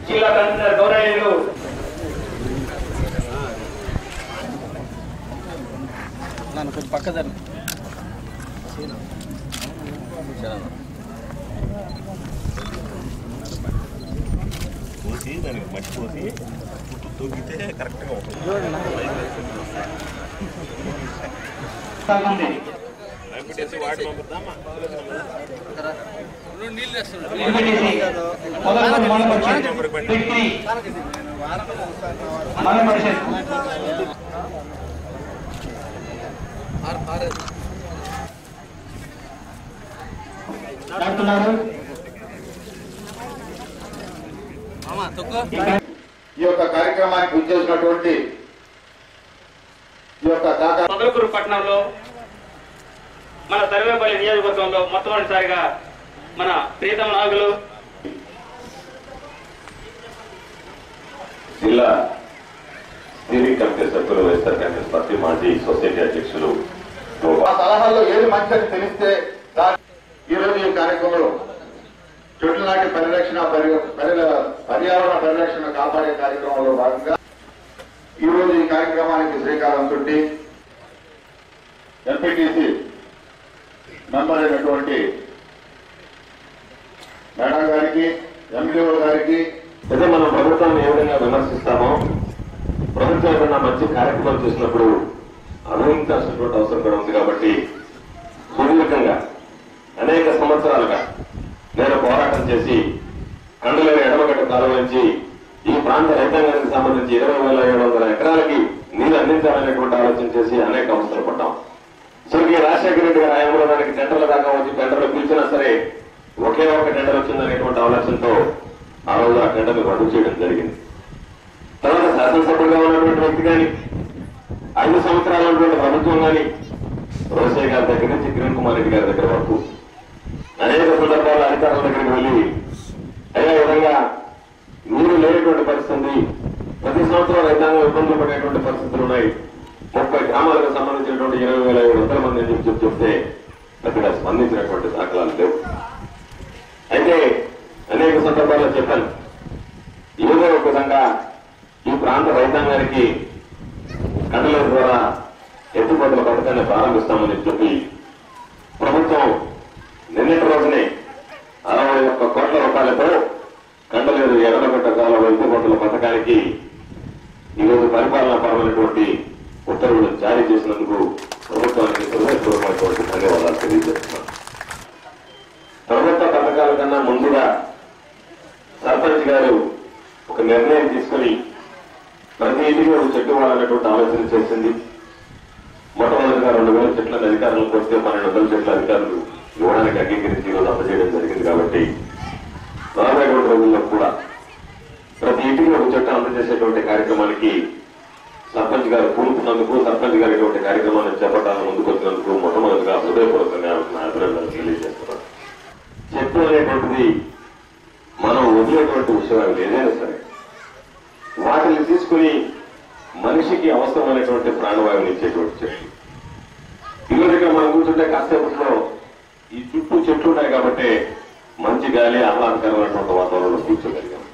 జిల్లా కమిషనర్ గౌరవనీయులు కొంచెం పక్కదాన్ని పోసి దానికి మట్టి పోసి తొక్కితే కరెక్ట్గా ఉంటుంది. వాడి పంపుతామా ఈ యొక్క కార్యక్రమానికి విచ్చేసినటువంటి ఈ యొక్క పొదలకూరు పట్టణంలో మన సర్వేపల్లి నియోజకవర్గంలో మొట్టమొదటిసారిగా మన ప్రీతం నాగులు జిల్లా స్టీరింగ్ కమిటీ సభ్యులు వైఎస్ఆర్ కాంగ్రెస్ పార్టీ మాజీ సొసైటీ అధ్యక్షులు ఆ సలహాల్లో ఏది మంచిని తెలిస్తే ఈ రోజు ఈ కార్యక్రమంలో చెట్ల నాటి పరిరక్షణ పర్యావరణ పరిరక్షణ కాపాడే కార్యక్రమంలో భాగంగా ఈ రోజు ఈ కార్యక్రమానికి శ్రీకారం చుట్టి ఎంపీటీసీ మెంబర్ అయినటువంటి మేడం గారికి ఎంపీఓ గారికి అదే మనం ప్రభుత్వాన్ని ఏ విధంగా విమర్శిస్తామో ప్రభుత్వం ఏదైనా మంచి కార్యక్రమాలు చేసినప్పుడు అభినందించాల్సినటువంటి అవసరం కూడా ఉంది. కాబట్టి సుదీర్ఘంగా అనేక సంవత్సరాలుగా నేను పోరాటం చేసి కండలేని ఎడమగట్ట కాలం నుంచి ఈ ప్రాంత రైతాంగానికి సంబంధించి 20,700 ఎకరాలకి నీరు అందించాలనేటువంటి ఆలోచన చేసి అనేక అవసరం పడ్డాం. స్వర్గీయ రాజశేఖర రెడ్డి గారి హయాంలో దానికి టెండర్ల దాకా వచ్చి టెండర్లు పిలిచినా సరే ఒకే ఒక టెండర్ వచ్చిందనేటువంటి ఆలోచనతో ఆ రోజు ఆ టెండర్లు రద్దు చేయడం జరిగింది. తర్వాత శాసనసభ్యులుగా ఉన్నటువంటి వ్యక్తి కానీ 5 సంవత్సరాలు ఉన్నటువంటి ప్రభుత్వం కానీ రోసయ్య గారి దగ్గర నుంచి కిరణ్ కుమార్ రెడ్డి గారి దగ్గర వరకు అనేక సందర్భాల్లో అధికారుల దగ్గరికి వెళ్లి అదే విధంగా నీరు లేనటువంటి పరిస్థితి, ప్రతి సంవత్సరం రైతాంగం ఇబ్బందులు పడేటువంటి పరిస్థితులు ఉన్నాయి. 30 గ్రామాలకు సంబంధించినటువంటి 20,700 మంది అని చెప్తే పెద్దగా స్పందించినటువంటి దాఖలాలు లేవు. అయితే అనేక సందర్భాల్లో చెప్పాను, ఏదో ఒక విధంగా ఈ ప్రాంత రైతాంగానికి కండల ద్వారా ఎత్తుపోతల పథకాన్ని ప్రారంభిస్తామని చెప్పి ప్రభుత్వం నిన్నటి రోజునే 61 కోట్ల రూపాయలతో కండలేరు ఎర్రగొట్ట కాలం ఎత్తుపోతల పథకానికి ఈరోజు పరిపాలనా పరమైనటువంటి ఉత్తర్వులు జారీ చేసినందుకు ప్రభుత్వానికి హృదయపూర్వకమైనటువంటి ధన్యవాదాలు తెలియజేస్తున్నాను. ప్రభుత్వ పథకాల కన్నా ముందుగా సర్పంచ్ గారు ఒక నిర్ణయం తీసుకుని ప్రతి ఇంటికి ఒక చెట్టు వాడాలనేటువంటి ఆలోచన చేసింది. మొట్టమొదటిగా 2,000 చెట్లను అధికారులకు వస్తే 1200 చెట్ల అధికారులు ఇవ్వడానికి అంగీకరించి ఈరోజు అందజేయడం జరిగింది. కాబట్టి రాబోయే రోజుల్లో కూడా ప్రతి ఇంటికి ఒక చెట్టు అందజేసేటువంటి కార్యక్రమానికి సర్పంచ్ గారు పూనుకున్నందుకు, సర్పంచ్ గారు ఇటువంటి కార్యక్రమాన్ని చేపట్టాలని ముందుకు వచ్చినందుకు మొట్టమొదటిగా హృదయపూర్వకంగా అభినందనలు తెలియజేస్తున్నారు. చెట్టు అనేటువంటిది మనం వదిలేటువంటి విషయాలు ఏదైనా సరే వాటిని తీసుకుని మనిషికి అవసరమైనటువంటి ప్రాణవాయువుని ఇచ్చేటువంటి చెట్లు. ఇల్లు దగ్గర మనం కూర్చుంటే కాసేపట్లో ఈ చుట్టూ చెట్లు ఉన్నాయి కాబట్టి మంచి గాలి, ఆహ్లాదకరమైనటువంటి వాతావరణంలో కూర్చోగలిగాం.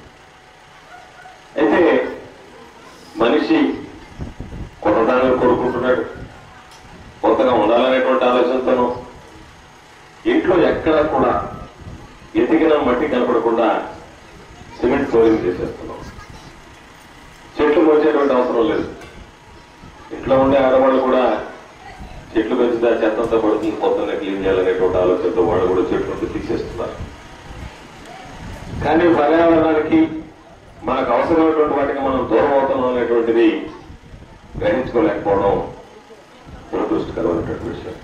అయితే మనిషి కొత్తదాన్ని కోరుకుంటున్నాడు, కొత్తగా ఉండాలనేటువంటి ఆలోచనతోనూ ఇంట్లో ఎక్కడా కూడా ఎదిగిన మట్టి కనపడకుండా సిమెంట్ ఫ్లోరింగ్ చేసేస్తున్నాం. చెట్లు పెంచేటువంటి అవసరం లేదు. ఇంట్లో ఉండే ఆడవాళ్ళు కూడా చెట్లు పెంచితే చెత్తంతా పడుతుంది, పొద్దున్న క్లీన్ చేయాలనేటువంటి ఆలోచనతో వాళ్ళు కూడా చెట్లు తీసేస్తున్నారు. కానీ పర్యావరణానికి మనకు అవసరమైనటువంటి వాటికి మనం దూరం అవుతున్నాం అనేటువంటిది గ్రహించుకోలేకపోవడం దురదృష్టకరమైనటువంటి విషయం.